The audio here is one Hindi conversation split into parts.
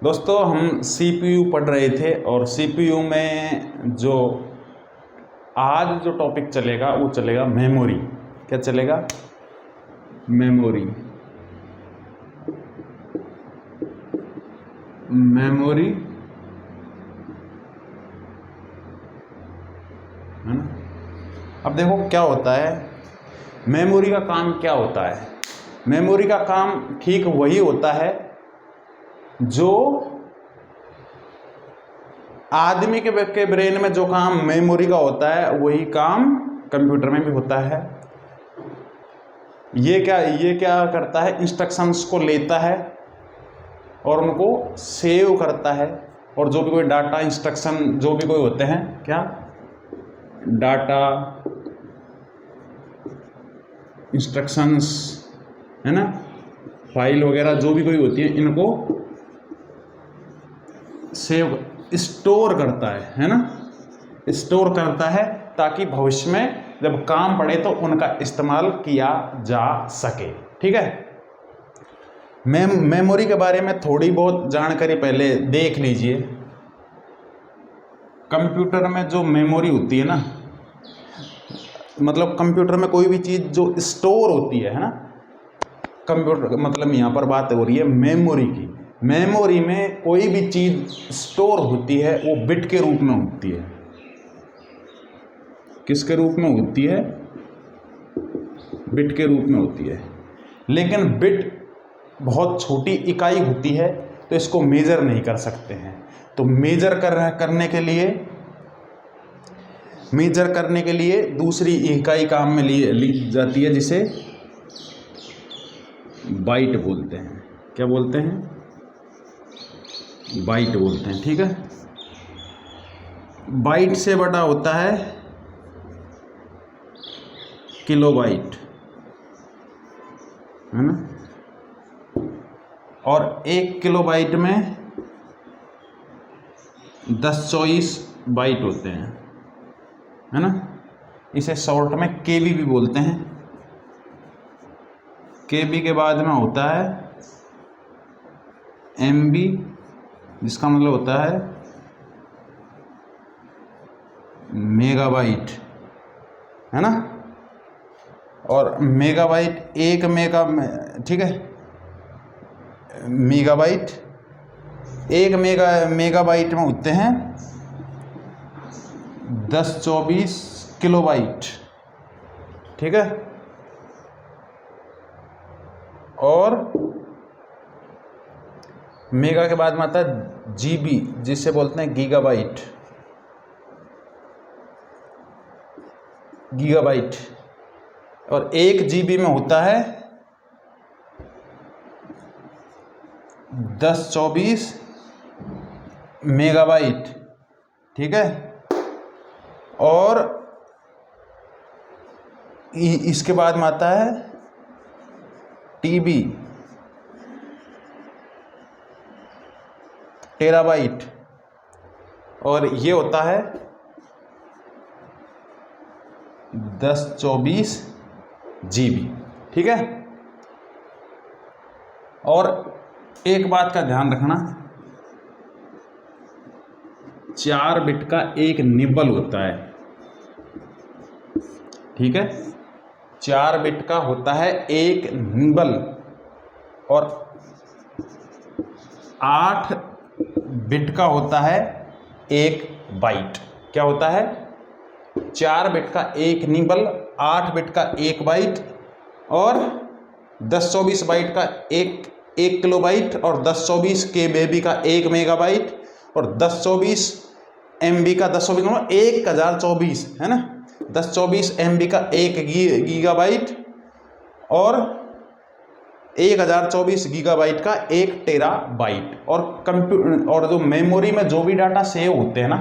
दोस्तों हम सीपीयू पढ़ रहे थे और सीपीयू में जो आज जो टॉपिक चलेगा वो चलेगा मेमोरी। क्या चलेगा? मेमोरी। मेमोरी है ना। अब देखो क्या होता है, मेमोरी का काम क्या होता है। मेमोरी का काम ठीक वही होता है जो आदमी के ब्रेन में जो काम मेमोरी का होता है वही काम कंप्यूटर में भी होता है। ये क्या करता है, इंस्ट्रक्शंस को लेता है और उनको सेव करता है। और जो भी कोई डाटा इंस्ट्रक्शन जो भी कोई होते हैं, क्या डाटा इंस्ट्रक्शंस है ना, फाइल वगैरह जो भी कोई होती है, इनको सेव स्टोर करता है ना, स्टोर करता है ताकि भविष्य में जब काम पड़े तो उनका इस्तेमाल किया जा सके। ठीक है। मेमोरी के बारे में थोड़ी बहुत जानकारी पहले देख लीजिए। कंप्यूटर में जो मेमोरी होती है ना, मतलब कंप्यूटर में कोई भी चीज़ जो स्टोर होती है ना, कंप्यूटर मतलब यहाँ पर बात हो रही है मेमोरी की। मेमोरी में कोई भी चीज़ स्टोर होती है वो बिट के रूप में होती है। किसके रूप में होती है? बिट के रूप में होती है। लेकिन बिट बहुत छोटी इकाई होती है तो इसको मेजर नहीं कर सकते हैं। तो मेजर करने के लिए दूसरी इकाई काम में ली जाती है, जिसे बाइट बोलते हैं। क्या बोलते हैं? बाइट बोलते हैं। ठीक है। बाइट से बड़ा होता है किलोबाइट, है ना। और 1 किलोबाइट में 1024 बाइट होते हैं, है ना। इसे शॉर्ट में केबी भी बोलते हैं। केबी के बाद में होता है एमबी, जिसका मतलब होता है मेगाबाइट, है ना। और मेगाबाइट 1 मेगा, ठीक है, मेगाबाइट 1 मेगाबाइट में होते हैं 1024 किलोबाइट। ठीक है। और मेगा के बाद में आता है जीबी, जिसे बोलते हैं गीगाबाइट। गीगाबाइट। और 1 जीबी में होता है 1024 मेगाबाइट। ठीक है। और इसके बाद में आता है टीबी, टेराबाइट। और ये होता है 1024 जीबी। ठीक है। और एक बात का ध्यान रखना, 4 बिट का एक निबल होता है। ठीक है। 4 बिट का होता है एक निबल और 8 बिट का होता है एक बाइट। क्या होता है? 4 बिट का एक निबल, 8 बिट का एक बाइट और 1024 बाइट का एक किलोबाइट और 1024 के बेबी का 1 मेगाबाइट और 1024 MB का 1024 है ना, 1024 MB का 1 गीगाबाइट और 1024 गीगाबाइट का 1 टेराबाइट। और जो मेमोरी में जो भी डाटा सेव होते हैं ना,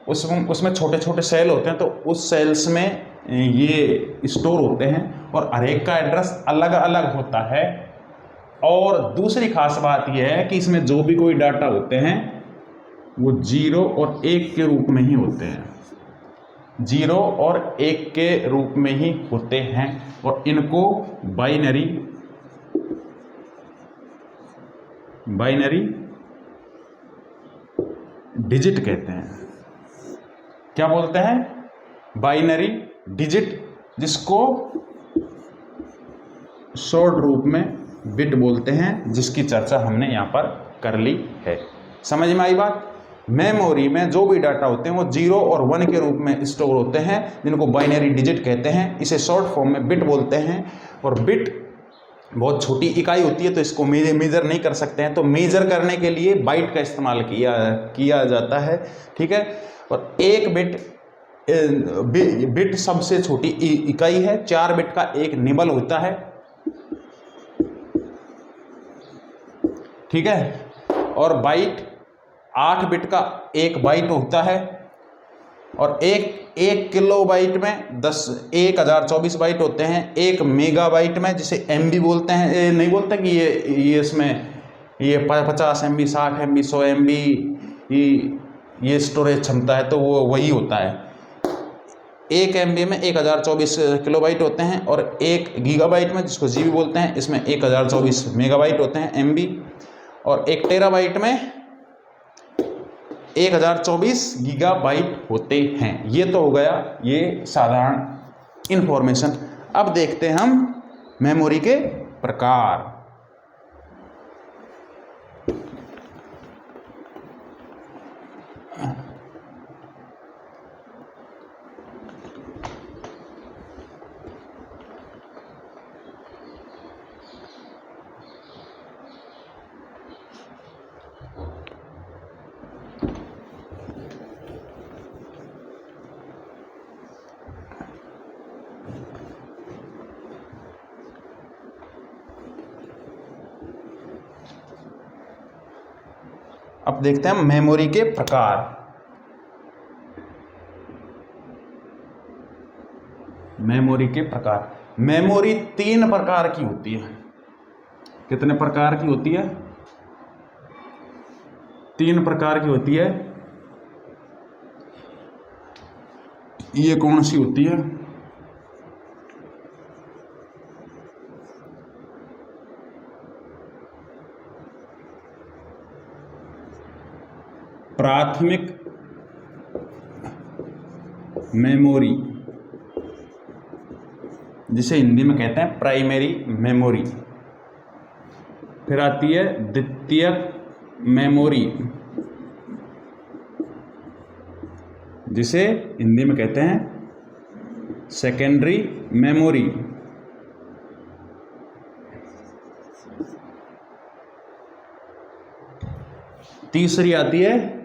उसमें छोटे छोटे सेल होते हैं, तो उस सेल्स में ये स्टोर होते हैं और हर एक का एड्रेस अलग अलग होता है। और दूसरी खास बात यह है कि इसमें जो भी कोई डाटा होते हैं वो 0 और 1 के रूप में ही होते हैं। 0 और 1 के रूप में ही होते हैं और इनको बाइनरी डिजिट कहते हैं। क्या बोलते हैं? बाइनरी डिजिट, जिसको शॉर्ट रूप में बिट बोलते हैं, जिसकी चर्चा हमने यहाँ पर कर ली है। समझ में आई बात? मेमोरी में जो भी डाटा होते हैं वो 0 और 1 के रूप में स्टोर होते हैं, जिनको बाइनरी डिजिट कहते हैं। इसे शॉर्ट फॉर्म में बिट बोलते हैं। और बिट बहुत छोटी इकाई होती है, तो इसको मेजर नहीं कर सकते हैं, तो मेजर करने के लिए बाइट का इस्तेमाल किया जाता है। ठीक है। और एक बिट सबसे छोटी इकाई है। 4 बिट का एक निबल होता है। ठीक है। और बाइट 8 बिट का एक बाइट होता है। और एक किलो बाइट में 1024 बाइट होते हैं। 1 मेगाबाइट में, जिसे MB बोलते हैं, नहीं बोलते कि ये इसमें ये 50 MB 60 MB 100 MB ये स्टोरेज क्षमता है, तो वो वही होता है। 1 MB में 1024 किलोबाइट होते हैं। और 1 गीगाबाइट में, जिसको GB बोलते हैं, इसमें 1024 मेगाबाइट होते हैं, MB। और 1 टेराबाइट में 1024 गीगाबाइट होते हैं। ये तो हो गया ये साधारण इंफॉर्मेशन। अब देखते हैं हम मेमोरी के प्रकार। अब देखते हैं मेमोरी के प्रकार। मेमोरी के प्रकार। मेमोरी 3 प्रकार की होती है। कितने प्रकार की होती है? 3 प्रकार की होती है। ये कौन सी होती है? प्राथमिक मेमोरी, जिसे हिंदी में कहते हैं प्राइमरी मेमोरी। फिर आती है द्वितीयक मेमोरी, जिसे हिंदी में कहते हैं सेकेंडरी मेमोरी। तीसरी आती है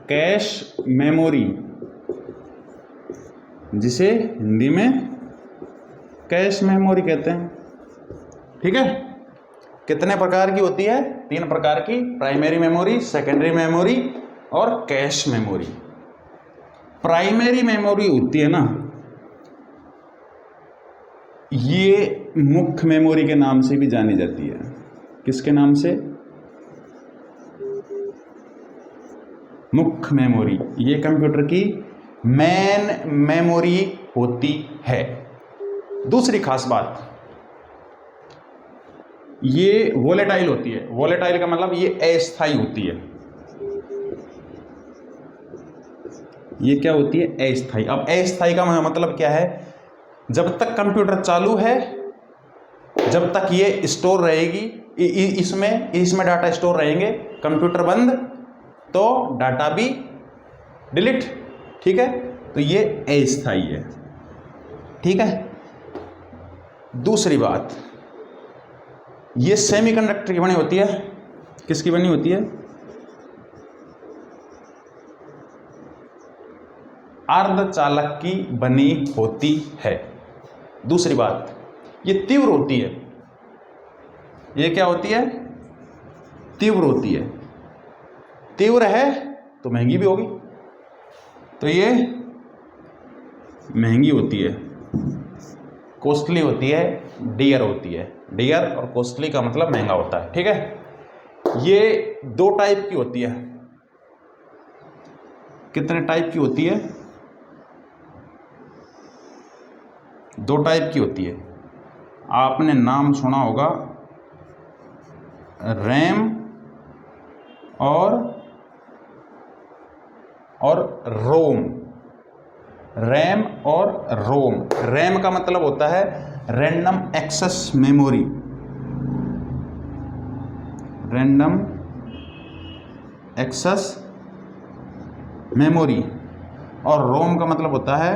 कैश मेमोरी, जिसे हिंदी में कैश मेमोरी कहते हैं। ठीक है। कितने प्रकार की होती है? 3 प्रकार की। प्राइमरी मेमोरी, सेकेंडरी मेमोरी और कैश मेमोरी। प्राइमरी मेमोरी होती है ना, ये मुख्य मेमोरी के नाम से भी जानी जाती है। किसके नाम से? मुख्य मेमोरी। ये कंप्यूटर की मेन मेमोरी होती है। दूसरी खास बात, ये वोलेटाइल होती है। वोलेटाइल का मतलब ये अस्थायी होती है। ये क्या होती है? अस्थायी। अब अस्थायी का मतलब क्या है? जब तक कंप्यूटर चालू है, जब तक ये स्टोर रहेगी, इसमें डाटा स्टोर रहेंगे। कंप्यूटर बंद तो डाटा भी डिलीट। ठीक है। तो ये अस्थायी है। ठीक है। दूसरी बात, ये सेमीकंडक्टर की बनी होती है। किसकी बनी होती है? अर्धचालक की बनी होती है। दूसरी बात, ये तीव्र होती है। ये क्या होती है? तीव्र होती है। तीव्र है तो महंगी भी होगी, तो ये महंगी होती है, कॉस्टली होती है, डियर होती है। डियर और कॉस्टली का मतलब महंगा होता है। ठीक है। ये 2 टाइप की होती है। कितने टाइप की होती है? 2 टाइप की होती है। आपने नाम सुना होगा रैम और रोम। रैम और रोम। रैम का मतलब होता है random access memory, random access memory, और रोम का मतलब होता है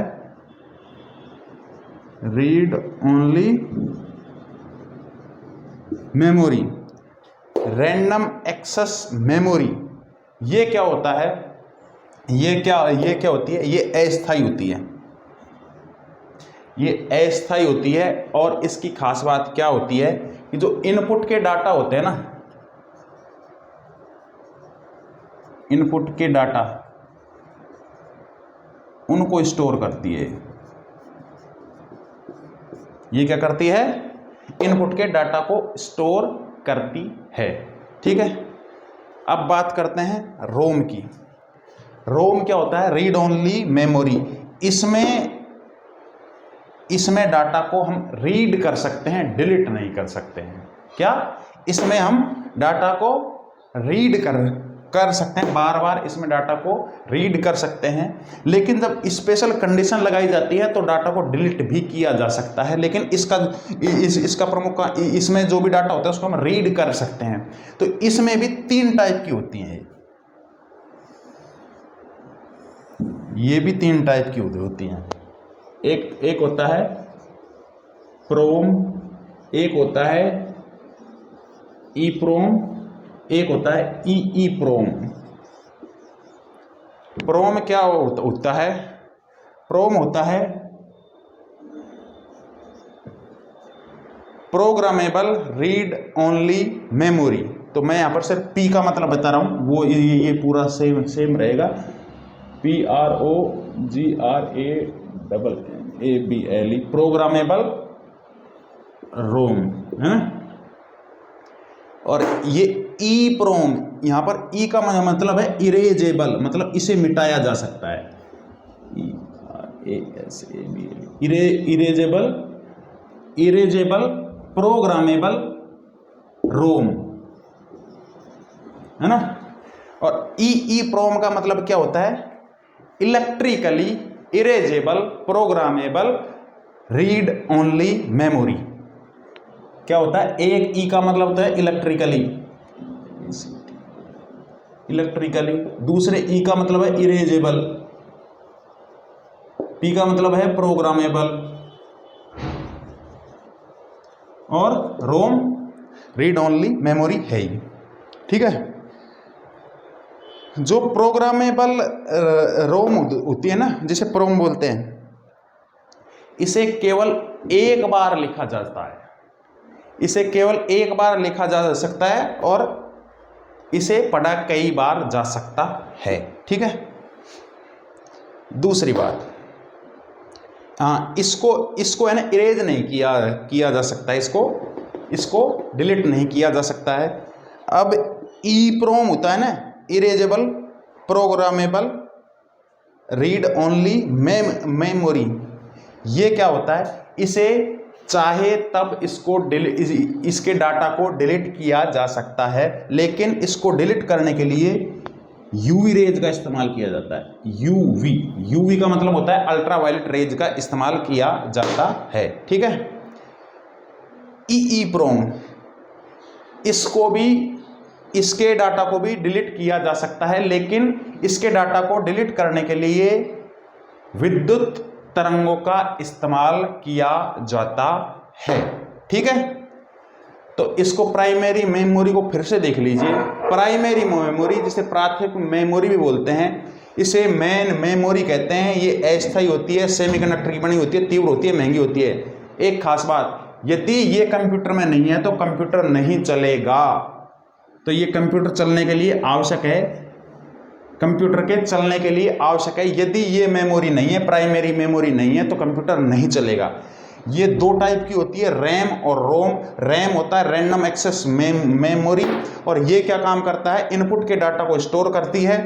read only memory. Random access memory ये क्या होता है, ये क्या होती है, ये अस्थायी होती है, ये अस्थायी होती है। और इसकी खास बात क्या होती है कि जो इनपुट के डाटा होते हैं ना, इनपुट के डाटा उनको स्टोर करती है। ये क्या करती है, इनपुट के डाटा को स्टोर करती है। ठीक है, अब बात करते हैं रोम की। रोम क्या होता है, रीड ओनली मेमोरी। इसमें डाटा को हम रीड कर सकते हैं, डिलीट नहीं कर सकते हैं। क्या, इसमें हम डाटा को रीड कर सकते हैं, बार बार इसमें डाटा को रीड कर सकते हैं। लेकिन जब स्पेशल कंडीशन लगाई जाती है तो डाटा को डिलीट भी किया जा सकता है। लेकिन इसका प्रमुख, इसमें जो भी डाटा होता है उसको हम रीड कर सकते हैं। तो इसमें भी 3 टाइप की होती हैं, ये भी 3 टाइप की होती हैं। एक होता है प्रोम, एक होता है ईप्रोम, एक होता है ईप्रोम। प्रोम क्या होता है, प्रोम होता है प्रोग्रामेबल रीड ओनली मेमोरी। तो मैं यहां पर सिर्फ पी का मतलब बता रहा हूं, वो ये पूरा सेम रहेगा। PROGRAMABLE, प्रोग्रामेबल रोम है। और ये ई प्रोम, यहां पर ई का मतलब है इरेजेबल, मतलब इसे मिटाया जा सकता है। इरेजेबल प्रोग्रामेबल रोम है ना। और ई प्रोम का मतलब क्या होता है, electrically erasable programmable read only memory. क्या होता है, एक ई का मतलब होता है इलेक्ट्रिकली, दूसरे ई का मतलब है इरेजेबल, पी का मतलब है प्रोग्रामेबल, और रोम रीड ओनली मेमोरी है ही। ठीक है, जो प्रोग्रामेबल रोम होती है ना, जिसे प्रोम बोलते हैं, इसे केवल एक बार लिखा जाता है, इसे केवल एक बार लिखा जा सकता है और इसे पढ़ा कई बार जा सकता है। ठीक है, दूसरी बात, हाँ, इसको है ना इरेज नहीं किया जा सकता है, इसको डिलीट नहीं किया जा सकता है। अब ई प्रोम होता है ना, erasable programmable read only memory. ये क्या होता है, इसे चाहे तब इसके डाटा को डिलीट किया जा सकता है, लेकिन इसको डिलीट करने के लिए यूवी रेज का इस्तेमाल किया जाता है। यूवी का मतलब होता है अल्ट्रावायलेट रेज का इस्तेमाल किया जाता है। ठीक है, ईप्रोम, इसके डाटा को भी डिलीट किया जा सकता है, लेकिन इसके डाटा को डिलीट करने के लिए विद्युत तरंगों का इस्तेमाल किया जाता है। ठीक है, तो इसको प्राइमरी मेमोरी को फिर से देख लीजिए। प्राइमरी मेमोरी, जिसे प्राथमिक मेमोरी भी बोलते हैं, इसे मेन मेमोरी कहते हैं। ये अस्थायी होती है, सेमीकंडक्टर की बनी होती है, तीव्र होती है, महंगी होती है। एक खास बात, यदि ये कंप्यूटर में नहीं है तो कंप्यूटर नहीं चलेगा। तो ये कंप्यूटर चलने के लिए आवश्यक है, कंप्यूटर के चलने के लिए आवश्यक है। यदि ये मेमोरी नहीं है, प्राइमरी मेमोरी नहीं है, तो कंप्यूटर नहीं चलेगा। ये 2 टाइप की होती है, रैम और रोम। रैम होता है रैंडम एक्सेस मेमोरी, और ये क्या काम करता है, इनपुट के डाटा को स्टोर करती है।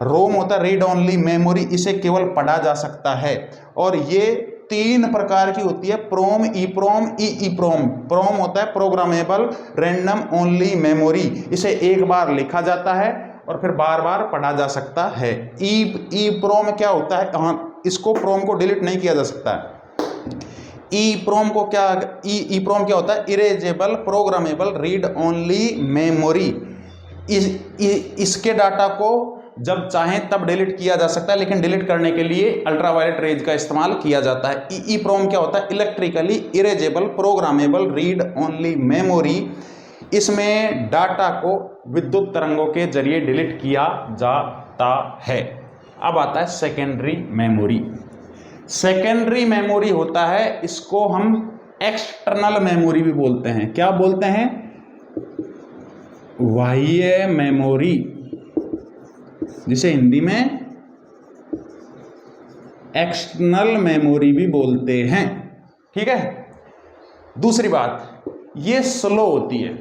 रोम होता है रीड ओनली मेमोरी, इसे केवल पढ़ा जा सकता है। और ये 3 प्रकार की होती है, प्रोम, ईप्रोम, ईप्रोम। प्रोम होता है प्रोग्रामेबल रैंडम ओनली मेमोरी, इसे एक बार लिखा जाता है और फिर बार बार पढ़ा जा सकता है। ई प्रोम क्या होता है? हाँ, इसको प्रोम को डिलीट नहीं किया जा सकता है। ई प्रोम क्या होता है? Erasable programmable read only memory. इसके डाटा को जब चाहें तब डिलीट किया जा सकता है, लेकिन डिलीट करने के लिए अल्ट्रावायलेट रेज का इस्तेमाल किया जाता है। ई प्रोम क्या होता है? Electrically erasable programmable read only memory. इसमें डाटा को विद्युत तरंगों के जरिए डिलीट किया जाता है। अब आता है सेकेंडरी मेमोरी। सेकेंडरी मेमोरी होता है, इसको हम एक्सटर्नल मेमोरी भी बोलते हैं। क्या बोलते हैं? बाह्य मेमोरी, जिसे हिंदी में एक्सटर्नल मेमोरी भी बोलते हैं। ठीक है। दूसरी बात, ये स्लो होती है।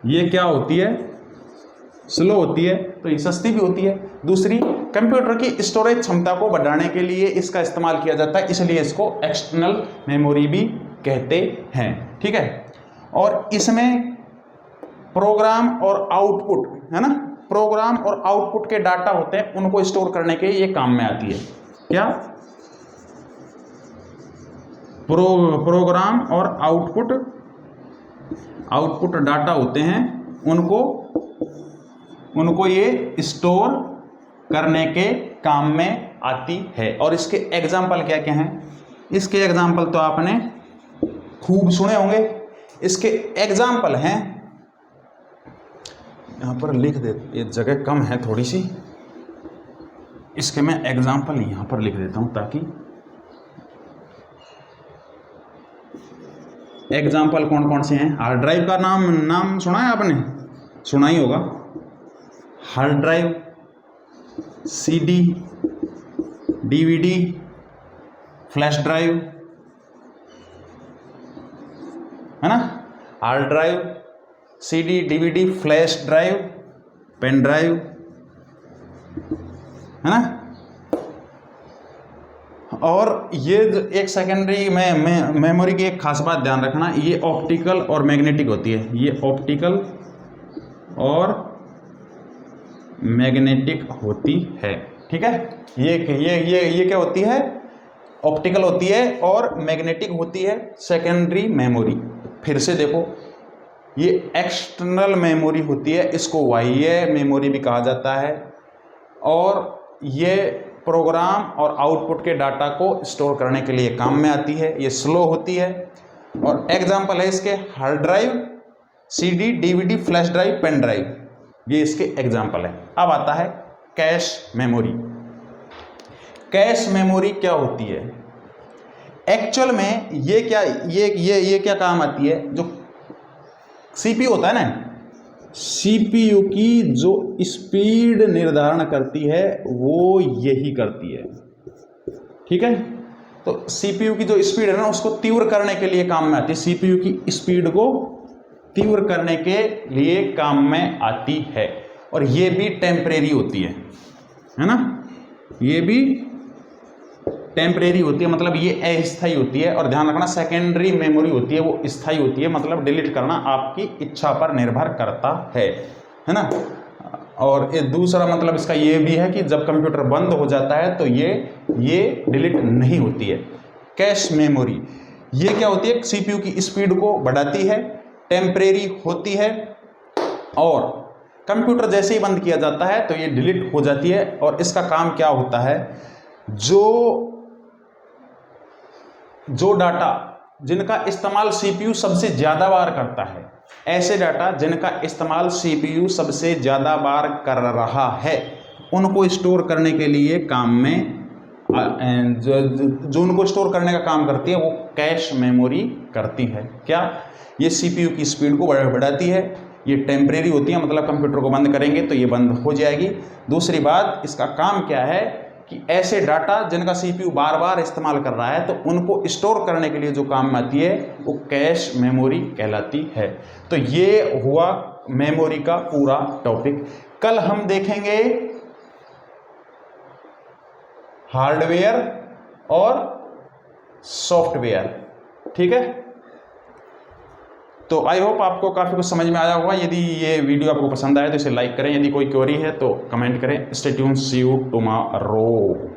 ये क्या होती है? स्लो होती है, तो ये सस्ती भी होती है। दूसरी, कंप्यूटर की स्टोरेज क्षमता को बढ़ाने के लिए इसका इस्तेमाल किया जाता है, इसलिए इसको एक्सटर्नल मेमोरी भी कहते हैं। ठीक है। और इसमें प्रोग्राम और आउटपुट, है ना, प्रोग्राम और आउटपुट के डाटा होते हैं, उनको स्टोर करने के ये काम में आती है। क्या? प्रोग्राम और आउटपुट डाटा होते हैं, उनको ये स्टोर करने के काम में आती है। और इसके एग्जाम्पल क्या क्या हैं? इसके एग्जाम्पल तो आपने खूब सुने होंगे। इसके एग्जाम्पल हैं, यहाँ पर लिख दे, ये जगह कम है थोड़ी सी, इसके मैं एग्जाम्पल यहाँ पर लिख देता हूँ ताकि एग्जाम्पल कौन कौन से हैं। हार्ड ड्राइव का नाम सुना है आपने? सुना ही होगा। Hard drive, CD, DVD, flash drive, है ना। Hard drive, CD, DVD, flash drive, pen drive, है ना। और ये एक सेकेंडरी मेमोरी की एक खास बात ध्यान रखना, ये ऑप्टिकल और मैग्नेटिक होती है। ये ऑप्टिकल और मैग्नेटिक होती है। ठीक है। ये क्या होती है? ऑप्टिकल होती है और मैग्नेटिक होती है सेकेंडरी मेमोरी। फिर से देखो, ये एक्सटर्नल मेमोरी होती है, इसको बाह्य मेमोरी भी कहा जाता है। और ये प्रोग्राम और आउटपुट के डाटा को स्टोर करने के लिए काम में आती है। ये स्लो होती है। और एग्जाम्पल है इसके hard drive, CD, DVD, flash drive, pen drive, ये इसके एग्जाम्पल है। अब आता है कैश मेमोरी। कैश मेमोरी क्या होती है? एक्चुअल में ये क्या काम आती है? जो सीपीयू होता है ना, सीपीयू की जो स्पीड निर्धारण करती है वो यही करती है। ठीक है। तो सीपीयू की जो स्पीड है ना, उसको तीव्र करने के लिए काम में आती है। सीपीयू की स्पीड को तीव्र करने के लिए काम में आती है। और ये भी टेम्परेरी होती है ना। ये भी टेम्परेरी होती है, मतलब ये अस्थायी होती है। और ध्यान रखना, सेकेंडरी मेमोरी होती है वो स्थायी होती है, मतलब डिलीट करना आपकी इच्छा पर निर्भर करता है ना। और ये दूसरा मतलब इसका ये भी है कि जब कंप्यूटर बंद हो जाता है तो ये डिलीट नहीं होती है। कैश मेमोरी ये क्या होती है? सीपीयू की स्पीड को बढ़ाती है, टेम्परेरी होती है, और कंप्यूटर जैसे ही बंद किया जाता है तो ये डिलीट हो जाती है। और इसका काम क्या होता है? जो डाटा जिनका इस्तेमाल सीपीयू सबसे ज़्यादा बार करता है, ऐसे डाटा जिनका इस्तेमाल सीपीयू सबसे ज़्यादा बार कर रहा है, उनको स्टोर करने के लिए काम में जो उनको स्टोर करने का काम करती है वो कैश मेमोरी करती है। क्या? ये सीपीयू की स्पीड को बढ़ाती है। ये टेम्परेरी होती है, मतलब कंप्यूटर को बंद करेंगे तो ये बंद हो जाएगी। दूसरी बात, इसका काम क्या है कि ऐसे डाटा जिनका सीपीयू बार बार इस्तेमाल कर रहा है तो उनको स्टोर करने के लिए जो काम में आती है वो कैश मेमोरी कहलाती है। तो ये हुआ मेमोरी का पूरा टॉपिक। कल हम देखेंगे हार्डवेयर और सॉफ्टवेयर। ठीक है। तो आई होप आपको काफ़ी कुछ समझ में आया होगा। यदि ये वीडियो आपको पसंद आए तो इसे लाइक करें, यदि कोई क्वेरी है तो कमेंट करें। Stay tuned, see you tomorrow.